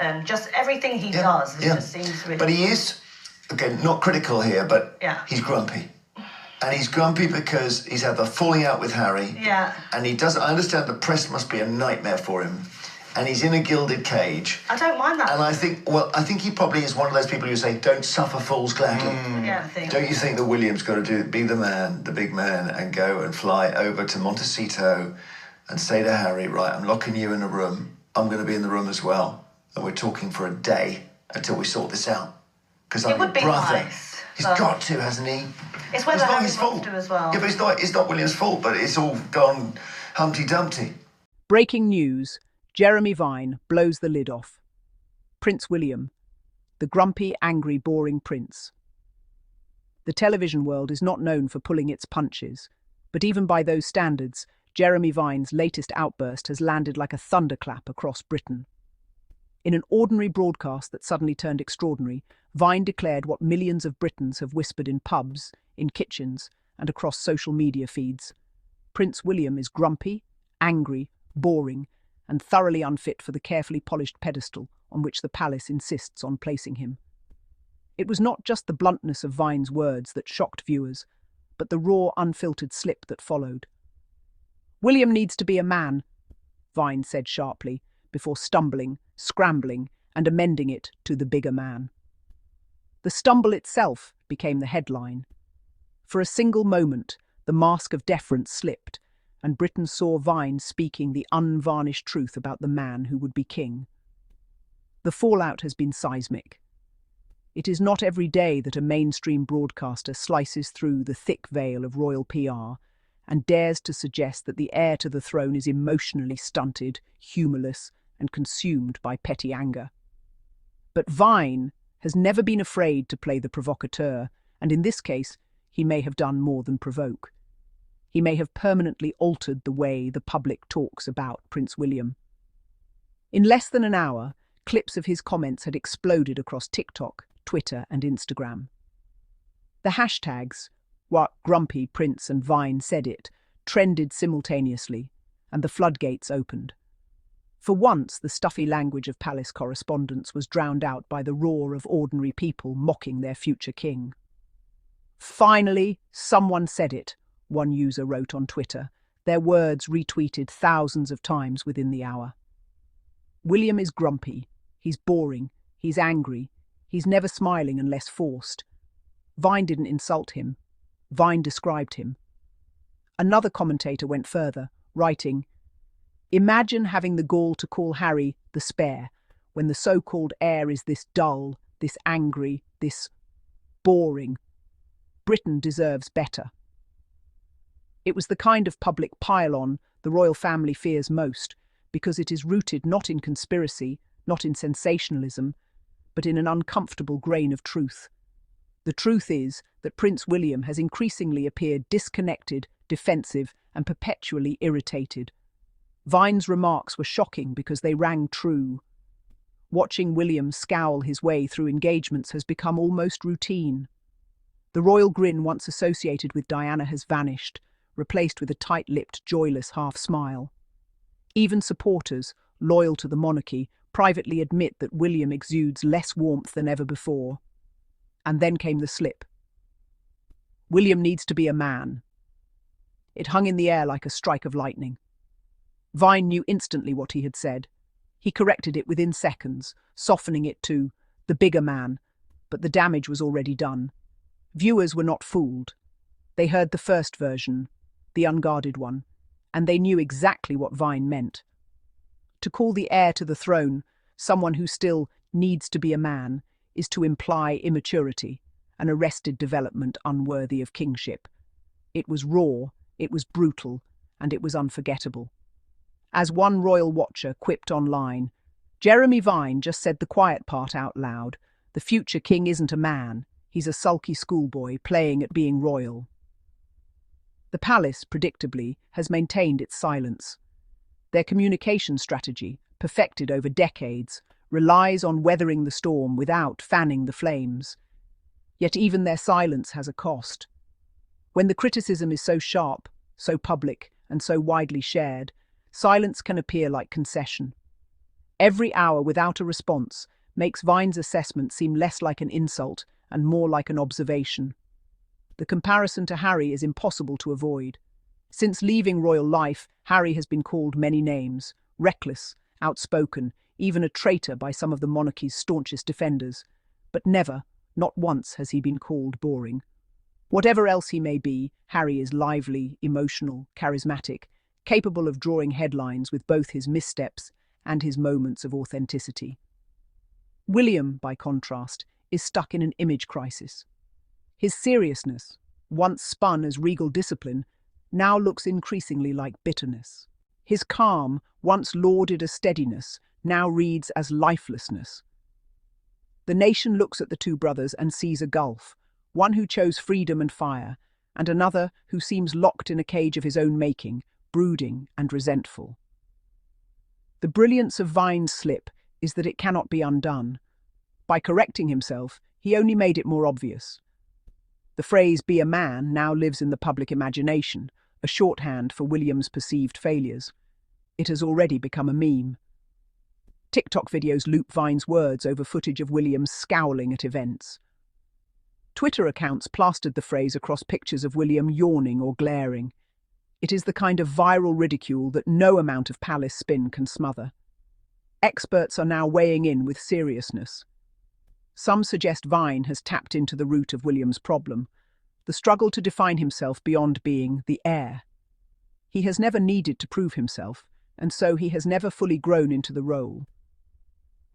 and just everything he does just seems really... But he is, again, not critical here, but he's grumpy. And he's grumpy because he's had the falling out with Harry. Yeah. And he doesn't... I understand the press must be a nightmare for him. And he's in a gilded cage. I don't mind that. And I think he probably is one of those people who say, don't suffer fools gladly. Yeah, I think. Don't you think that William's got to be the man, the big man, and go and fly over to Montecito and say to Harry, right, I'm locking you in a room. I'm going to be in the room as well. And we're talking for a day until we sort this out. Because I'm your brother. Nice, he's got to, hasn't he? It's whether Harry wants to as well. Yeah, but it's not William's fault, but it's all gone Humpty Dumpty. Breaking news. Jeremy Vine blows the lid off. Prince William, the grumpy, angry, boring prince. The television world is not known for pulling its punches, but even by those standards, Jeremy Vine's latest outburst has landed like a thunderclap across Britain. In an ordinary broadcast that suddenly turned extraordinary, Vine declared what millions of Britons have whispered in pubs, in kitchens, and across social media feeds. Prince William is grumpy, angry, boring, and thoroughly unfit for the carefully polished pedestal on which the palace insists on placing him. It was not just the bluntness of Vine's words that shocked viewers, but the raw, unfiltered slip that followed. "William needs to be a man," Vine said sharply, before stumbling, scrambling, and amending it to "the bigger man." The stumble itself became the headline. For a single moment, the mask of deference slipped, and Britain saw Vine speaking the unvarnished truth about the man who would be king. The fallout has been seismic. It is not every day that a mainstream broadcaster slices through the thick veil of royal PR and dares to suggest that the heir to the throne is emotionally stunted, humourless, and consumed by petty anger. But Vine has never been afraid to play the provocateur, and in this case, he may have done more than provoke. He may have permanently altered the way the public talks about Prince William. In less than an hour, clips of his comments had exploded across TikTok, Twitter, and Instagram. The hashtags, "What Grumpy Prince and Vine Said It," trended simultaneously, and the floodgates opened. For once, the stuffy language of palace correspondence was drowned out by the roar of ordinary people mocking their future king. "Finally, someone said it," one user wrote on Twitter, their words retweeted thousands of times within the hour. William is grumpy, he's boring, he's angry, he's never smiling unless forced. Vine didn't insult him, Vine described him. Another commentator went further, writing, "Imagine having the gall to call Harry the spare, when the so-called heir is this dull, this angry, this boring. Britain deserves better." It was the kind of public pile-on the royal family fears most, because it is rooted not in conspiracy, not in sensationalism, but in an uncomfortable grain of truth. The truth is that Prince William has increasingly appeared disconnected, defensive, and perpetually irritated. Vine's remarks were shocking because they rang true. Watching William scowl his way through engagements has become almost routine. The royal grin once associated with Diana has vanished, replaced with a tight-lipped, joyless half-smile. Even supporters, loyal to the monarchy, privately admit that William exudes less warmth than ever before. And then came the slip. "William needs to be a man." It hung in the air like a strike of lightning. Vine knew instantly what he had said. He corrected it within seconds, softening it to "the bigger man," but the damage was already done. Viewers were not fooled. They heard the first version, the unguarded one, and they knew exactly what Vine meant. To call the heir to the throne someone who still needs to be a man is to imply immaturity, an arrested development unworthy of kingship. It was raw, it was brutal, and it was unforgettable. As one royal watcher quipped online, "Jeremy Vine just said the quiet part out loud. The future king isn't a man. He's a sulky schoolboy playing at being royal." The palace, predictably, has maintained its silence. Their communication strategy, perfected over decades, relies on weathering the storm without fanning the flames. Yet even their silence has a cost. When the criticism is so sharp, so public, and so widely shared, silence can appear like concession. Every hour without a response makes Vine's assessment seem less like an insult and more like an observation. The comparison to Harry is impossible to avoid. Since leaving royal life, Harry has been called many names: reckless, outspoken, even a traitor by some of the monarchy's staunchest defenders. But never, not once, has he been called boring. Whatever else he may be, Harry is lively, emotional, charismatic, capable of drawing headlines with both his missteps and his moments of authenticity. William, by contrast, is stuck in an image crisis. His seriousness, once spun as regal discipline, now looks increasingly like bitterness. His calm, once lauded as steadiness, now reads as lifelessness. The nation looks at the two brothers and sees a gulf, one who chose freedom and fire, and another who seems locked in a cage of his own making, brooding and resentful. The brilliance of Vine's slip is that it cannot be undone. By correcting himself, he only made it more obvious. The phrase "be a man" now lives in the public imagination, a shorthand for William's perceived failures. It has already become a meme. TikTok videos loop Vine's words over footage of William scowling at events. Twitter accounts plastered the phrase across pictures of William yawning or glaring. It is the kind of viral ridicule that no amount of palace spin can smother. Experts are now weighing in with seriousness. Some suggest Vine has tapped into the root of William's problem, the struggle to define himself beyond being the heir. He has never needed to prove himself, and so he has never fully grown into the role.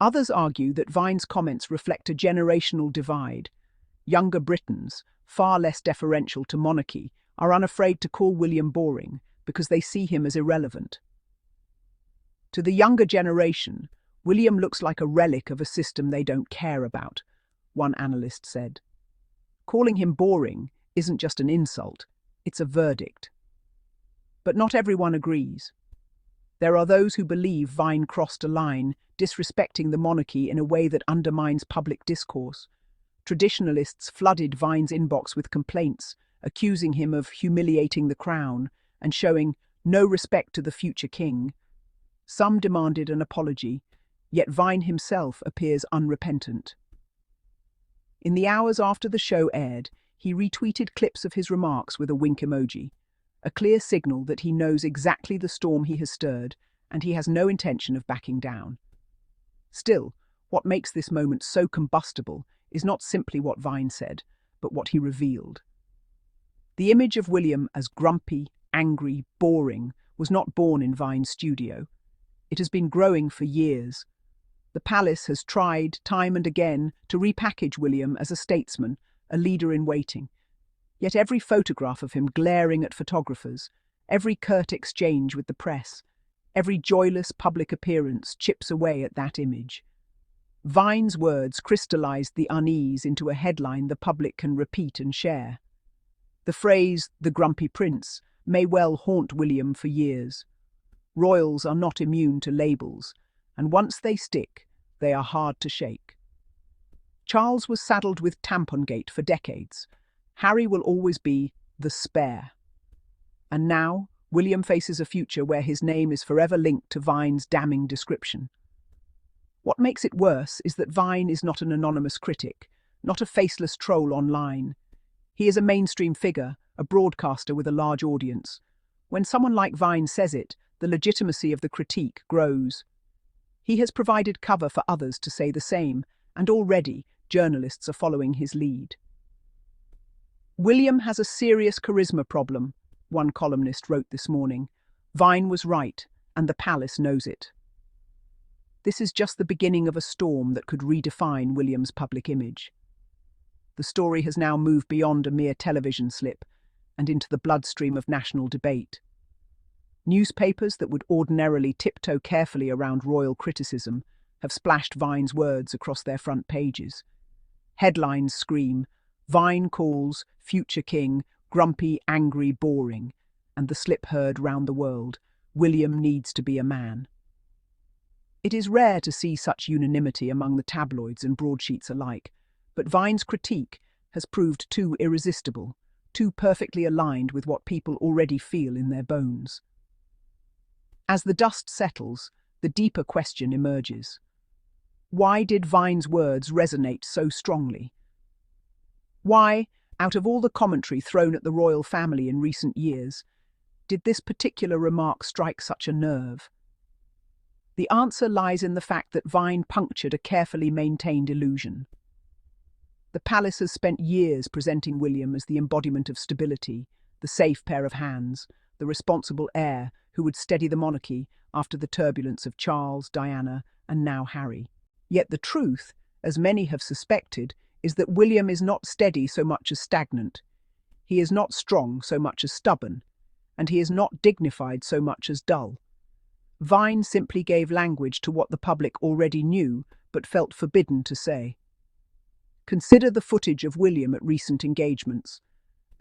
Others argue that Vine's comments reflect a generational divide. Younger Britons, far less deferential to monarchy, are unafraid to call William boring because they see him as irrelevant. To the younger generation, William looks like a relic of a system they don't care about, one analyst said. Calling him boring isn't just an insult, it's a verdict. But not everyone agrees. There are those who believe Vine crossed a line, disrespecting the monarchy in a way that undermines public discourse. Traditionalists flooded Vine's inbox with complaints, accusing him of humiliating the crown and showing no respect to the future king. Some demanded an apology, yet Vine himself appears unrepentant. In the hours after the show aired, he retweeted clips of his remarks with a wink emoji, a clear signal that he knows exactly the storm he has stirred and he has no intention of backing down. Still, what makes this moment so combustible is not simply what Vine said, but what he revealed. The image of William as grumpy, angry, boring was not born in Vine's studio. It has been growing for years. The palace has tried, time and again, to repackage William as a statesman, a leader in waiting. Yet every photograph of him glaring at photographers, every curt exchange with the press, every joyless public appearance chips away at that image. Vine's words crystallized the unease into a headline the public can repeat and share. The phrase, "the grumpy prince," may well haunt William for years. Royals are not immune to labels, and once they stick, they are hard to shake. Charles was saddled with Tampongate for decades. Harry will always be the spare. And now, William faces a future where his name is forever linked to Vine's damning description. What makes it worse is that Vine is not an anonymous critic, not a faceless troll online. He is a mainstream figure, a broadcaster with a large audience. When someone like Vine says it, the legitimacy of the critique grows. He has provided cover for others to say the same, and already journalists are following his lead. William has a serious charisma problem, one columnist wrote this morning. Vine was right, and the palace knows it. This is just the beginning of a storm that could redefine William's public image. The story has now moved beyond a mere television slip and into the bloodstream of national debate. Newspapers that would ordinarily tiptoe carefully around royal criticism have splashed Vine's words across their front pages. Headlines scream, "Vine calls future king grumpy, angry, boring," and the slip heard round the world, "William needs to be a man." It is rare to see such unanimity among the tabloids and broadsheets alike, but Vine's critique has proved too irresistible, too perfectly aligned with what people already feel in their bones. As the dust settles, the deeper question emerges. Why did Vine's words resonate so strongly? Why, out of all the commentary thrown at the royal family in recent years, did this particular remark strike such a nerve? The answer lies in the fact that Vine punctured a carefully maintained illusion. The palace has spent years presenting William as the embodiment of stability, the safe pair of hands, the responsible heir who would steady the monarchy after the turbulence of Charles, Diana, and now Harry. Yet the truth, as many have suspected, is that William is not steady so much as stagnant. He is not strong so much as stubborn, and he is not dignified so much as dull. Vine simply gave language to what the public already knew but felt forbidden to say. Consider the footage of William at recent engagements.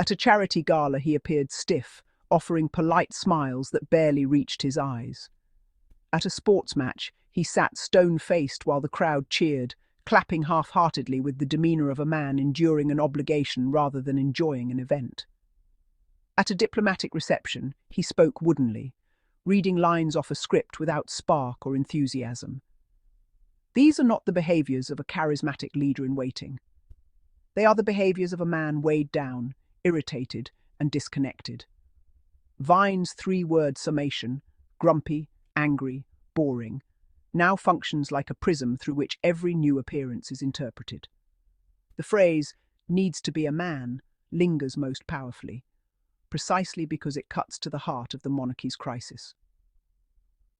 At a charity gala he appeared stiff, offering polite smiles that barely reached his eyes. At a sports match he sat stone-faced while the crowd cheered, clapping half-heartedly with the demeanour of a man enduring an obligation rather than enjoying an event. At a diplomatic reception he spoke woodenly, reading lines off a script without spark or enthusiasm. These are not the behaviours of a charismatic leader in waiting. They are the behaviours of a man weighed down, irritated, and disconnected. Vine's three-word summation, grumpy, angry, boring, now functions like a prism through which every new appearance is interpreted. The phrase, "needs to be a man," lingers most powerfully, precisely because it cuts to the heart of the monarchy's crisis.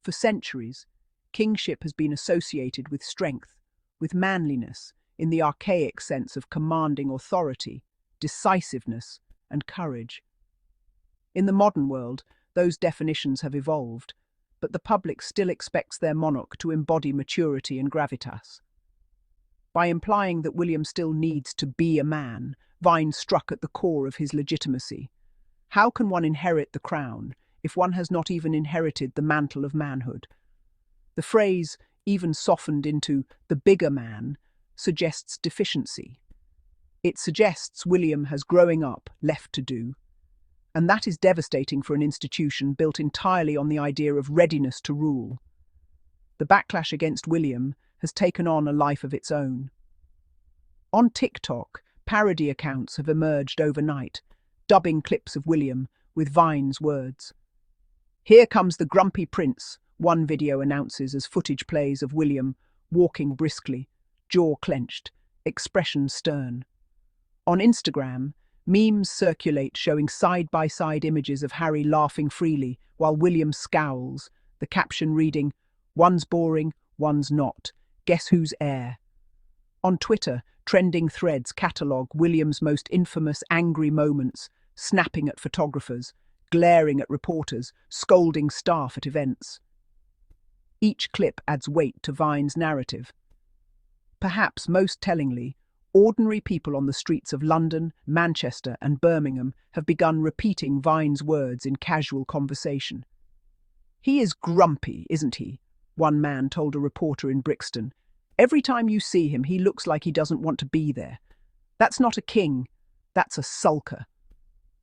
For centuries, kingship has been associated with strength, with manliness, in the archaic sense of commanding authority, decisiveness, and courage. In the modern world, those definitions have evolved, but the public still expects their monarch to embody maturity and gravitas. By implying that William still needs to be a man, Vine struck at the core of his legitimacy. How can one inherit the crown if one has not even inherited the mantle of manhood? The phrase, even softened into "the bigger man," suggests deficiency. It suggests William has growing up left to do. And that is devastating for an institution built entirely on the idea of readiness to rule. The backlash against William has taken on a life of its own. On TikTok, parody accounts have emerged overnight, dubbing clips of William with Vine's words. "Here comes the grumpy prince," one video announces as footage plays of William walking briskly, jaw clenched, expression stern. On Instagram, memes circulate showing side-by-side images of Harry laughing freely while William scowls, the caption reading, "One's boring, one's not. Guess who's heir?" On Twitter, trending threads catalogue William's most infamous angry moments, snapping at photographers, glaring at reporters, scolding staff at events. Each clip adds weight to Vine's narrative. Perhaps most tellingly, ordinary people on the streets of London, Manchester, and Birmingham have begun repeating Vine's words in casual conversation. "He is grumpy, isn't he?" one man told a reporter in Brixton. "Every time you see him, he looks like he doesn't want to be there. That's not a king, that's a sulker."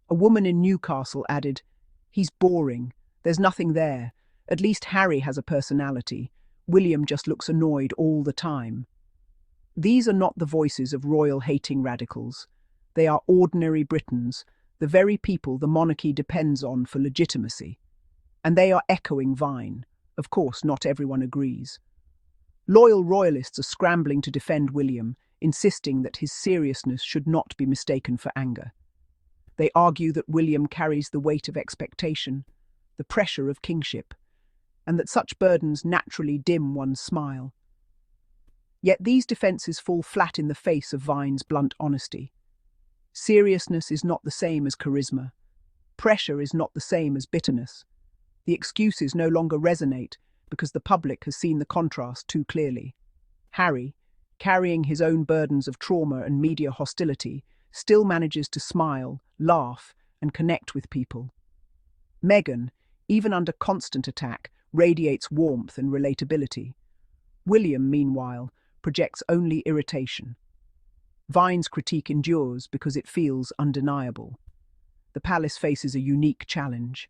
A woman in Newcastle added, "He's boring. There's nothing there. At least Harry has a personality. William just looks annoyed all the time." These are not the voices of royal-hating radicals. They are ordinary Britons, the very people the monarchy depends on for legitimacy. And they are echoing Vine. Of course, not everyone agrees. Loyal royalists are scrambling to defend William, insisting that his seriousness should not be mistaken for anger. They argue that William carries the weight of expectation, the pressure of kingship, and that such burdens naturally dim one's smile. Yet these defences fall flat in the face of Vine's blunt honesty. Seriousness is not the same as charisma. Pressure is not the same as bitterness. The excuses no longer resonate because the public has seen the contrast too clearly. Harry, carrying his own burdens of trauma and media hostility, still manages to smile, laugh, and connect with people. Meghan, even under constant attack, radiates warmth and relatability. William, meanwhile, projects only irritation. Vine's critique endures because it feels undeniable. The palace faces a unique challenge.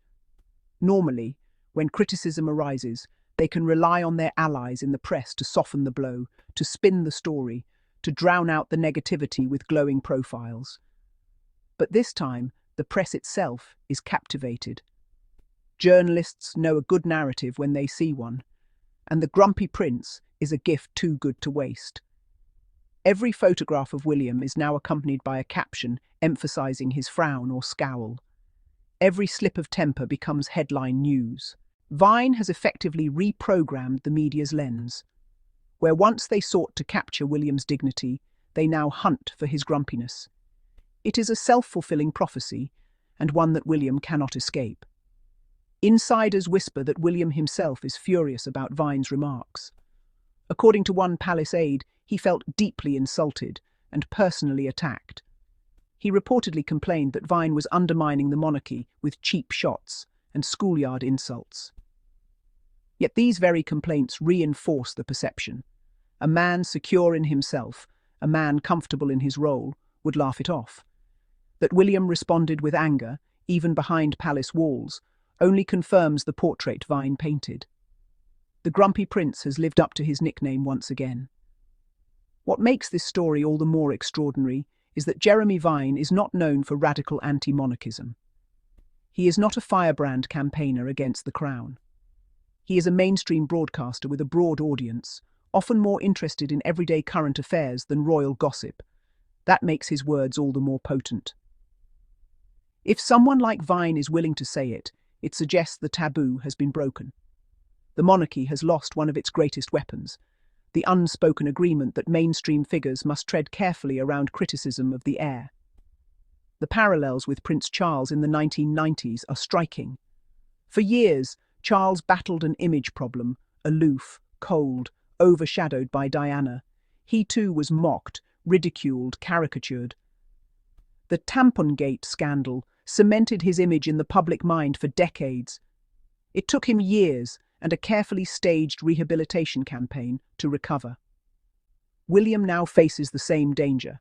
Normally, when criticism arises, They can rely on their allies in the press to soften the blow, to spin the story, to drown out the negativity with glowing profiles. But this time, the press itself is captivated. Journalists know a good narrative when they see one, and the grumpy prince is a gift too good to waste. Every photograph of William is now accompanied by a caption emphasizing his frown or scowl. Every slip of temper becomes headline news. Vine has effectively reprogrammed the media's lens. Where once they sought to capture William's dignity, they now hunt for his grumpiness. It is a self-fulfilling prophecy, and one that William cannot escape. Insiders whisper that William himself is furious about Vine's remarks. According to one palace aide, he felt deeply insulted and personally attacked. He reportedly complained that Vine was undermining the monarchy with cheap shots and schoolyard insults. Yet these very complaints reinforce the perception. A man secure in himself, a man comfortable in his role, would laugh it off. That William responded with anger, even behind palace walls, only confirms the portrait Vine painted. The grumpy prince has lived up to his nickname once again. What makes this story all the more extraordinary is that Jeremy Vine is not known for radical anti-monarchism. He is not a firebrand campaigner against the crown. He is a mainstream broadcaster with a broad audience, often more interested in everyday current affairs than royal gossip. That makes his words all the more potent. If someone like Vine is willing to say it, it suggests the taboo has been broken. The monarchy has lost one of its greatest weapons, the unspoken agreement that mainstream figures must tread carefully around criticism of the heir. The parallels with Prince Charles in the 1990s are striking. For years, Charles battled an image problem, aloof, cold, overshadowed by Diana. He too was mocked, ridiculed, caricatured. The Tampongate scandal cemented his image in the public mind for decades. It took him years and a carefully staged rehabilitation campaign to recover. William now faces the same danger.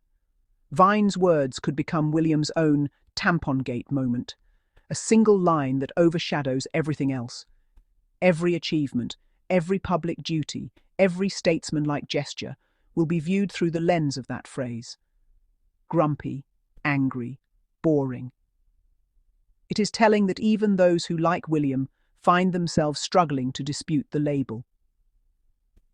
Vine's words could become William's own Tampongate moment, a single line that overshadows everything else. Every achievement, every public duty, every statesmanlike gesture will be viewed through the lens of that phrase. Grumpy, angry, boring. It is telling that even those who like William find themselves struggling to dispute the label.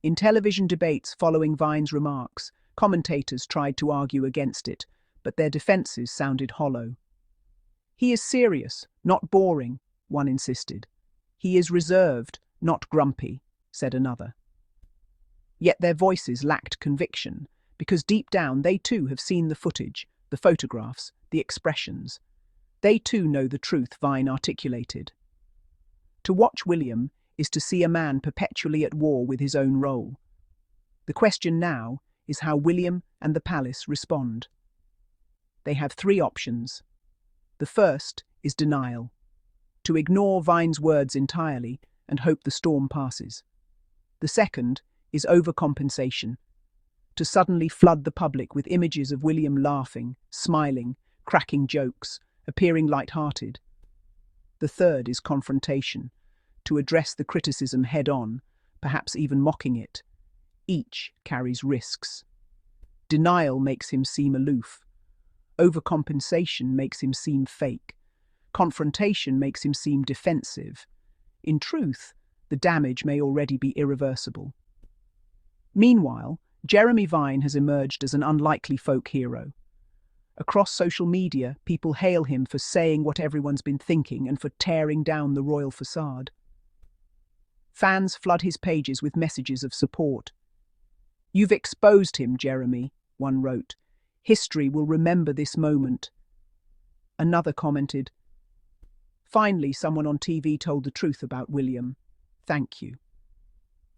In television debates following Vine's remarks, commentators tried to argue against it, but their defences sounded hollow. "He is serious, not boring," one insisted. "He is reserved, not grumpy," said another. Yet their voices lacked conviction, because deep down they too have seen the footage, the photographs, the expressions. They too know the truth Vine articulated. To watch William is to see a man perpetually at war with his own role. The question now is how William and the palace respond. They have three options. The first is denial, to ignore Vine's words entirely and hope the storm passes. The second is overcompensation, to suddenly flood the public with images of William laughing, smiling, cracking jokes, appearing light-hearted. The third is confrontation, to address the criticism head-on, perhaps even mocking it. Each carries risks. Denial makes him seem aloof. Overcompensation makes him seem fake. Confrontation makes him seem defensive. In truth, the damage may already be irreversible. Meanwhile, Jeremy Vine has emerged as an unlikely folk hero. Across social media, people hail him for saying what everyone's been thinking and for tearing down the royal facade. Fans flood his pages with messages of support. "You've exposed him, Jeremy," one wrote. "History will remember this moment." Another commented, "Finally, someone on TV told the truth about William. Thank you."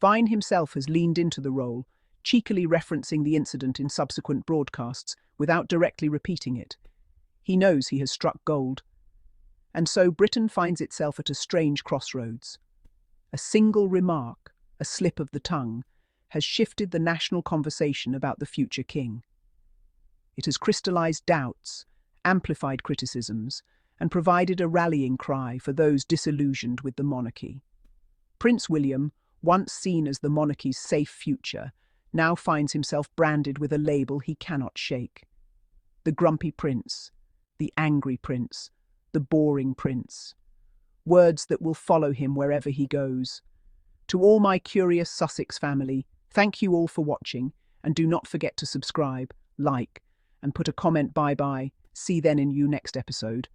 Vine himself has leaned into the role, cheekily referencing the incident in subsequent broadcasts without directly repeating it. He knows he has struck gold. And so Britain finds itself at a strange crossroads. A single remark, a slip of the tongue, has shifted the national conversation about the future king. It has crystallized doubts, amplified criticisms, and provided a rallying cry for those disillusioned with the monarchy. Prince William, once seen as the monarchy's safe future, now finds himself branded with a label he cannot shake. The grumpy prince, the angry prince, the boring prince. Words that will follow him wherever he goes. To all my curious Sussex family, thank you all for watching, and do not forget to subscribe, like, and put a comment bye-bye. See then in you next episode.